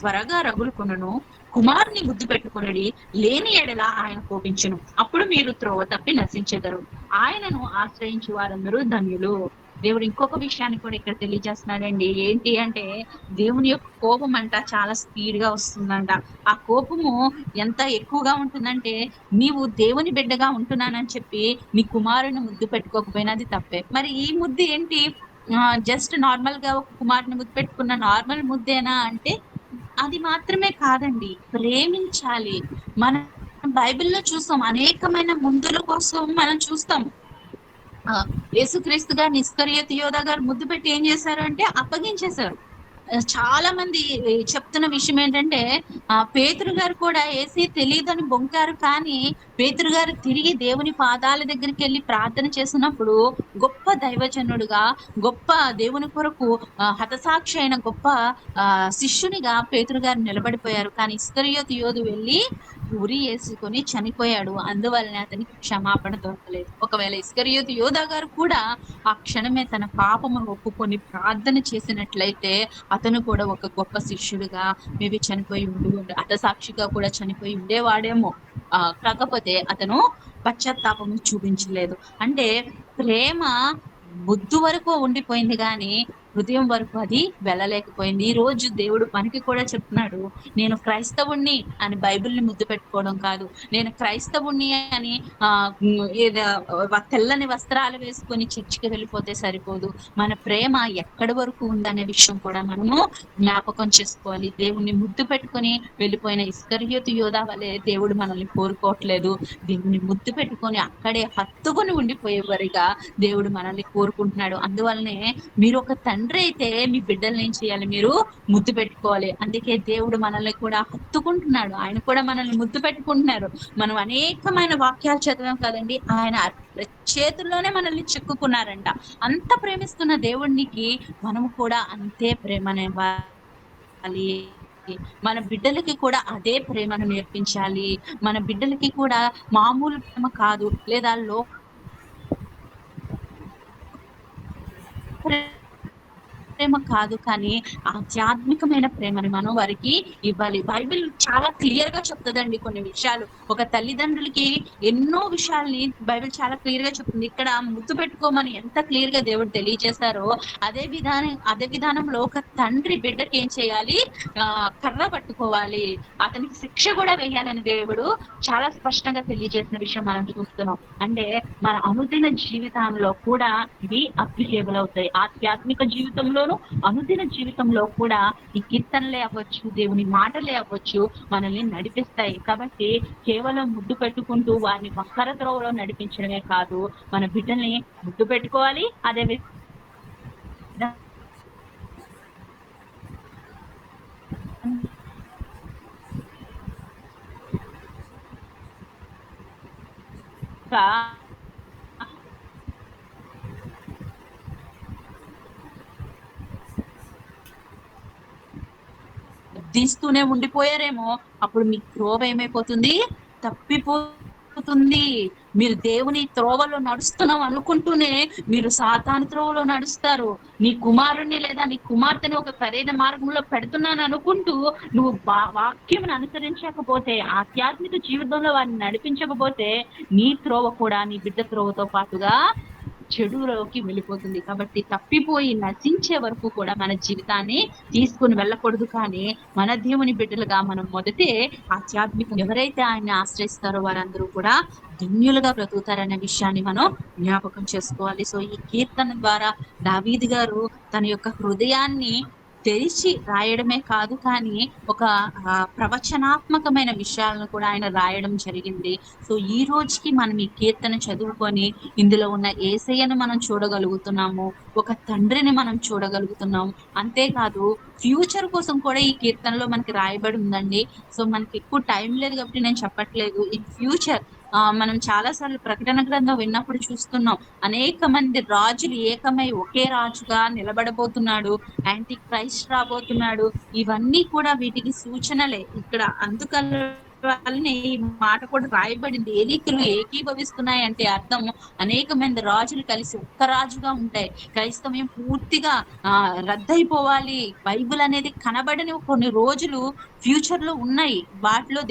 త్వరగా రగులుకొనును, కుమారుని ముద్దు పెట్టుకొనుడి, లేని ఎడల ఆయన కోపించును. అప్పుడు మీరు త్రోవ తప్పి నశించెదరు. ఆయనను ఆశ్రయించు వారందరూ ధన్యులు. దేవుడు ఇంకొక విషయాన్ని కూడా ఇక్కడ తెలియజేస్తున్నాడండి. ఏంటి అంటే దేవుని యొక్క కోపం అంట చాలా స్పీడ్ గా వస్తుందంట. ఆ కోపము ఎంత ఎక్కువగా ఉంటుందంటే, నీవు దేవుని బిడ్డగా ఉంటున్నానని చెప్పి నీ కుమారుని ముద్దు పెట్టుకోకపోయినా అది తప్పే. మరి ఈ ముద్దు ఏంటి? జస్ట్ నార్మల్ గా ఒక కుమారుని ముద్దు పెట్టుకున్న నార్మల్ ముద్దేనా అంటే అది మాత్రమే కాదండి. ప్రేమించాలి. మనం బైబిల్‌లో చూస్తాం, అనేకమైన ముందుల కోసం మనం చూస్తాం. యేసుక్రీస్తు గారిని ఇస్కరియోతు యోధా గారు ముద్దు పెట్టి ఏం చేశారు అంటే అప్పగించేశారు. చాలా మంది చెప్తున్న విషయం ఏంటంటే పేతురు గారు కూడా యేసే తెలియదని బొంకారు. కానీ పేతురు గారు తిరిగి దేవుని పాదాల దగ్గరికి వెళ్ళి ప్రార్థన చేసినప్పుడు గొప్ప దైవజనుడుగా, గొప్ప దేవుని కొరకు హతసాక్షి అయిన గొప్ప శిష్యునిగా పేతురు గారు నిలబడిపోయారు. కానీ ఇస్కరియోతు యోధు వెళ్ళి ఉరి వేసుకొని చనిపోయాడు. అందువలన అతనికి క్షమాపణ దొరకలేదు. ఒకవేళ ఇస్కరియోతు యోధా గారు కూడా ఆ క్షణమే తన పాపమును ఒప్పుకొని ప్రార్థన చేసినట్లయితే అతను కూడా ఒక గొప్ప శిష్యుడిగా మేబీ చనిపోయి హతసాక్షిగా కూడా చనిపోయి ఉండేవాడేమో. కాకపోతే అతను పశ్చాత్తాపం చూపించలేదు. అంటే ప్రేమ బుద్ధి వరకు ఉండిపోయింది కానీ హృదయం వరకు అది వెళ్ళలేకపోయింది. ఈ రోజు దేవుడు మనకి కూడా చెప్తున్నాడు, నేను క్రైస్తవుణ్ణి అని బైబిల్ని ముద్దు పెట్టుకోవడం కాదు, నేను క్రైస్తవుణ్ణి అని తెల్లని వస్త్రాలు వేసుకొని చర్చికి వెళ్ళిపోతే సరిపోదు. మన ప్రేమ ఎక్కడి వరకు ఉందనే విషయం కూడా మనము జ్ఞాపకం చేసుకోవాలి. దేవుణ్ణి ముద్దు పెట్టుకొని వెళ్ళిపోయిన ఇస్కరియోతు యోధా వలె దేవుడు మనల్ని కోరుకోవట్లేదు. దేవుని ముద్దు పెట్టుకొని అక్కడే హత్తుకొని ఉండిపోయేవారిగా దేవుడు మనల్ని కోరుకుంటున్నాడు. అందువల్లనే మీరు ఒక తండ్రి అయితే మీ బిడ్డల్ని ఏం చేయాలి? మీరు ముద్దు పెట్టుకోవాలి. అందుకే దేవుడు మనల్ని కూడా హత్తుకుంటున్నాడు. ఆయన కూడా మనల్ని ముద్దు పెట్టుకుంటున్నారు. మనం అనేకమైన వాక్యాలు చదివాం కదండి. ఆయన చేతుల్లోనే మనల్ని చిక్కుకున్నారంట. అంత ప్రేమిస్తున్న దేవునికి మనము కూడా అంతే ప్రేమనివ్వాలి. మన బిడ్డలకి కూడా అదే ప్రేమను నేర్పించాలి. మన బిడ్డలకి కూడా మామూలు ప్రేమ కాదు, లేదా ప్రేమ కాదు, కానీ ఆధ్యాత్మికమైన ప్రేమని మనం వారికి ఇవ్వాలి. బైబిల్ చాలా క్లియర్ గా చెప్తుందండి కొన్ని విషయాలు. ఒక తల్లిదండ్రులకి ఎన్నో విషయాల్ని బైబిల్ చాలా క్లియర్ గా చెప్తుంది. ఇక్కడ ముద్దు పెట్టుకోమని ఎంత క్లియర్ గా దేవుడు తెలియజేశారో అదే విధానంలో ఒక తండ్రి బిడ్డకి ఏం చేయాలి? కర్ర పట్టుకోవాలి, అతనికి శిక్ష కూడా వేయాలని దేవుడు చాలా స్పష్టంగా తెలియజేసిన విషయం మనం చూస్తున్నాం. అంటే మన అనుదిన జీవితంలో కూడా ఇవి అప్లికేబుల్ అవుతాయి. ఆధ్యాత్మిక జీవితంలోను అనుదిన జీవితంలో కూడా ఈ కీర్తనలే అవ్వచ్చు, దేవుని మాటలే అవ్వచ్చు మనల్ని నడిపిస్తాయి. కాబట్టి కేవలం ముద్దు పెట్టుకుంటూ వారిని వక్ర త్రోవలో నడిపించడమే కాదు, మన బిడ్డల్ని ముద్దు పెట్టుకోవాలి. అదే తీస్తూనే ఉండిపోయారేమో, అప్పుడు మీ త్రోవ ఏమైపోతుంది? తప్పిపోతుంది. మీరు దేవుని త్రోవలో నడుస్తున్నాం అనుకుంటూనే మీరు సాతాను త్రోవలో నడుస్తారు. నీ కుమారుణ్ణి లేదా నీ కుమార్తెని ఒక సరైన మార్గంలో పెడుతున్నాను అనుకుంటూ నువ్వు వాక్యం అనుసరించకపోతే, ఆధ్యాత్మిక జీవితంలో వారిని నడిపించకపోతే నీ త్రోవ కూడా నీ బిడ్డ త్రోవతో పాటుగా చెడులోకి వెళ్ళిపోతుంది. కాబట్టి తప్పిపోయి నశించే వరకు కూడా మన జీవితాన్ని తీసుకుని వెళ్ళకూడదు. కానీ మన దేవుని బిడ్డలుగా మనం మొదటే ఆధ్యాత్మిక ఎవరైతే ఆయన్ని ఆశ్రయిస్తారో వారందరూ కూడా ధన్యులుగా బ్రతుకుతారనే విషయాన్ని మనం జ్ఞాపకం చేసుకోవాలి. సో ఈ కీర్తన ద్వారా దావీదు గారు తన యొక్క హృదయాన్ని తెరిచి రాయడమే కాదు కానీ ఒక ప్రవచనాత్మకమైన విషయాలను కూడా ఆయన రాయడం జరిగింది. సో ఈ రోజుకి మనం ఈ కీర్తన చదువుకొని ఇందులో ఉన్న యేసయ్యను మనం చూడగలుగుతున్నాము. ఒక తండ్రిని మనం చూడగలుగుతున్నాం. అంతేకాదు ఫ్యూచర్ కోసం కూడా ఈ కీర్తనలో మనకి రాయబడి ఉందండి. సో మనకి ఎక్కువ టైం లేదు కాబట్టి నేను చెప్పట్లేదు. ఇన్ ఫ్యూచర్ మనం చాలా సార్లు ప్రకటన గ్రంథం విన్నప్పుడు చూస్తున్నాం. అనేక మంది రాజులు ఏకమై ఒకే రాజుగా నిలబడబోతున్నాడు. యాంటీ క్రైస్ట్ రాబోతున్నాడు. ఇవన్నీ కూడా వీటికి సూచనలే. ఇక్కడ అందుకని ఈ మాట కూడా రాయబడింది. ఏలీకులు ఏకీభవిస్తున్నాయంటే అర్థం అనేక మంది రాజులు కలిసి ఒక్క రాజుగా ఉంటాయి. క్రైస్తవ్యం పూర్తిగా రద్దయిపోవాలి. బైబిల్ అనేది కనబడని కొన్ని రోజులు ఫ్యూచర్ లో ఉన్నాయి. వాటిలో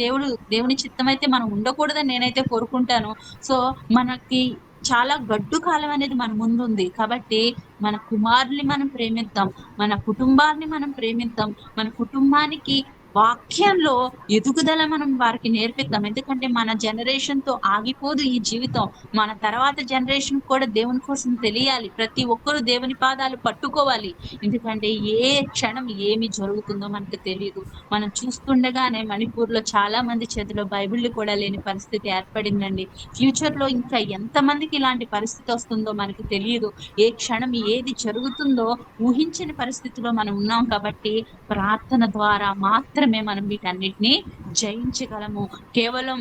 దేవుని చిత్తమైతే మనం ఉండకూడదని నేనైతే కోరుకుంటాను. సో మనకి చాలా గడ్డు కాలం అనేది మన ముందుంది. కాబట్టి మన కుమారుల్ని మనం ప్రేమిద్దాం. మన కుటుంబాన్ని మనం ప్రేమిద్దాం. మన కుటుంబానికి వాక్యంలో ఎదుగుదల మనం వారికి నేర్పిద్దాం. ఎందుకంటే మన జనరేషన్‌తో ఆగిపోదు ఈ జీవితం. మన తర్వాత జనరేషన్ కూడా దేవుని కోసం తెలియాలి. ప్రతి ఒక్కరు దేవుని పాదాలు పట్టుకోవాలి. ఎందుకంటే ఏ క్షణం ఏమి జరుగుతుందో మనకు తెలీదు. మనం చూస్తుండగానే మణిపూర్‌లో చాలా మంది చేతిలో బైబిల్‌లు కూడా లేని పరిస్థితి ఏర్పడిందండి. ఫ్యూచర్‌లో ఇంకా ఎంతమందికి ఇలాంటి పరిస్థితి వస్తుందో మనకు తెలియదు. ఏ క్షణం ఏది జరుగుతుందో ఊహించని పరిస్థితిలో మనం ఉన్నాం కాబట్టి ప్రార్థన ద్వారా మాత్రమే మనం వీటన్నిటిని జయించగలము. కేవలం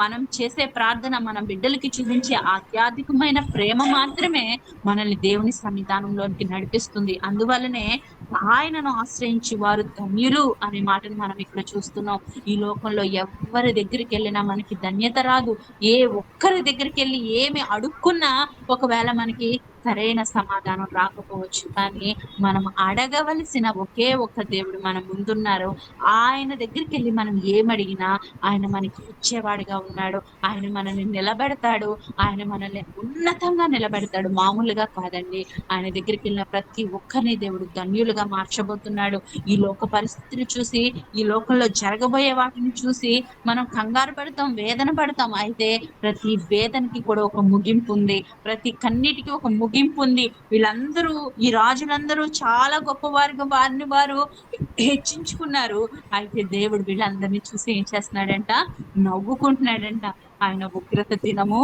మనం చేసే ప్రార్థన మన బిడ్డలకి చూపించే ఆధ్యాత్మికమైన ప్రేమ మాత్రమే మనల్ని దేవుని సన్నిధానంలోనికి నడిపిస్తుంది. అందువల్లనే ఆయనను ఆశ్రయించి వారు ధన్యులు అనే మాటను మనం ఇక్కడ చూస్తున్నాం. ఈ లోకంలో ఎవరి దగ్గరికి వెళ్ళినా మనకి ధన్యత రాదు. ఏ ఒక్కరి దగ్గరికి వెళ్ళి ఏమి అడుక్కున్నా ఒకవేళ మనకి సరైన సమాధానం రాకపోవచ్చు. కానీ మనం అడగవలసిన ఒకే ఒక్క దేవుడు మన ముందున్నారు. ఆయన దగ్గరికి వెళ్ళి మనం ఏమడిగినా ఆయన మనకి ఇచ్చేవాడిగా ఉన్నాడు. ఆయన మనల్ని నిలబెడతాడు. ఆయన మనల్ని ఉన్నతంగా నిలబెడతాడు. మామూలుగా కాదండి. ఆయన దగ్గరికి వెళ్ళిన ప్రతి ఒక్కరిని దేవుడు ధన్యులుగా మార్చబోతున్నాడు. ఈ లోక పరిస్థితిని చూసి, ఈ లోకంలో జరగబోయే వాటిని చూసి మనం కంగారు పడతాం, వేదన పడతాం. అయితే ప్రతి వేదనకి కూడా ఒక ముగింపు ఉంది. ప్రతి కన్నీటికి ఒక ముగింపు ఉంది. వీళ్ళందరూ ఈ రాజులందరూ చాలా గొప్పవారుగా వారిని వారు హెచ్చించుకున్నారు. అయితే దేవుడు వీళ్ళందరినీ చూసి ఏం చేస్తున్నాడంట? నవ్వుకుంటున్నాడంట. ఆయన ఉగ్రత దినము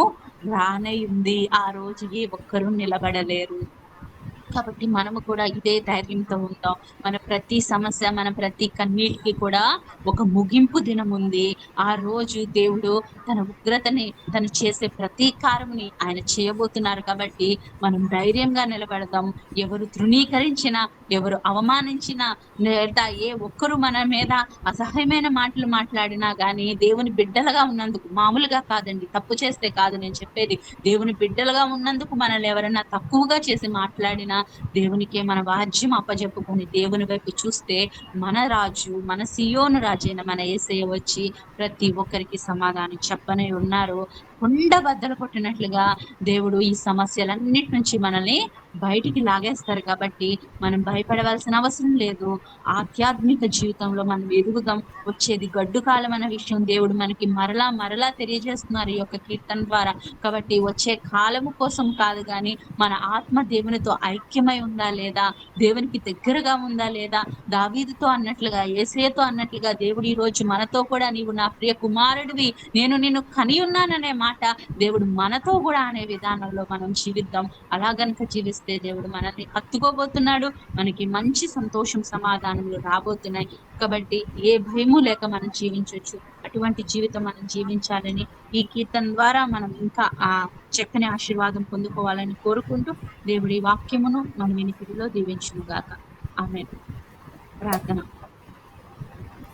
రానే ఉంది. ఆ రోజు ఏ ఒక్కరూ నిలబడలేరు. కాబట్టి మనము కూడా ఇదే ధైర్యంతో ఉందాం. మన ప్రతి సమస్య, మన ప్రతి కన్నీటికి కూడా ఒక ముగింపు దినం ఉంది. ఆ రోజు దేవుడు తన ఉగ్రతని, తను చేసే ప్రతీకారముని ఆయన చేయబోతున్నారు. కాబట్టి మనం ధైర్యంగా నిలబడదాం. ఎవరు తృణీకరించినా, ఎవరు అవమానించినా, లేదా ఏ ఒక్కరు మన మీద అసహ్యమైన మాటలు మాట్లాడినా గానీ దేవుని బిడ్డలుగా ఉన్నందుకు, మామూలుగా కాదండి, తప్పు చేస్తే కాదు నేను చెప్పేది. దేవుని బిడ్డలుగా ఉన్నందుకు మనల్ని ఎవరైనా తక్కువగా చేసి మాట్లాడినా దేవునికే మన వాజ్యం అప్పజెప్పుకొని దేవుని వైపు చూస్తే మన రాజు, మన సియోను రాజైన మన యేసయ్య వచ్చి ప్రతి ఒక్కరికి సమాధానం చెప్పనే ఉన్నారు. కొండ బద్దలు కొట్టినట్లుగా దేవుడు ఈ సమస్యలన్నిటి నుంచి మనల్ని బయటికి లాగేస్తారు. కాబట్టి మనం భయపడవలసిన అవసరం లేదు. ఆధ్యాత్మిక జీవితంలో మనం ఎదుగుదాం. వచ్చేది గడ్డు కాలం అన్న విషయం దేవుడు మనకి మరలా తెలియజేస్తున్నారు ఈ యొక్క కీర్తన ద్వారా. కాబట్టి వచ్చే కాలము కోసం కాదు కానీ మన ఆత్మ దేవునితో ఐక్యమై ఉందా లేదా, దేవునికి దగ్గరగా ఉందా లేదా, దావీదుతో అన్నట్లుగా, యేసయ్యతో అన్నట్లుగా దేవుడు ఈ రోజు మనతో కూడా నీవు నా ప్రియ కుమారుడివి, నేను నిన్ను కని ఉన్నాననే మాట దేవుడు మనతో కూడా అనే విధానంలో మనం జీవిద్దాం. అలా గనుక జీవిస్తే దేవుడు మనల్ని హత్తుకోబోతున్నాడు. మనకి మంచి సంతోషం, సమాధానములు రాబోతున్నాయి. కాబట్టి ఏ భయము లేక మనం జీవించొచ్చు. అటువంటి జీవితం మనం జీవించాలని ఈ కీర్తన ద్వారా మనం ఇంకా ఆ చక్కని ఆశీర్వాదం పొందుకోవాలని కోరుకుంటూ దేవుడి వాక్యమును మన వినికిడిలో దీవించును గాక. ఆమేన్. ప్రార్థన.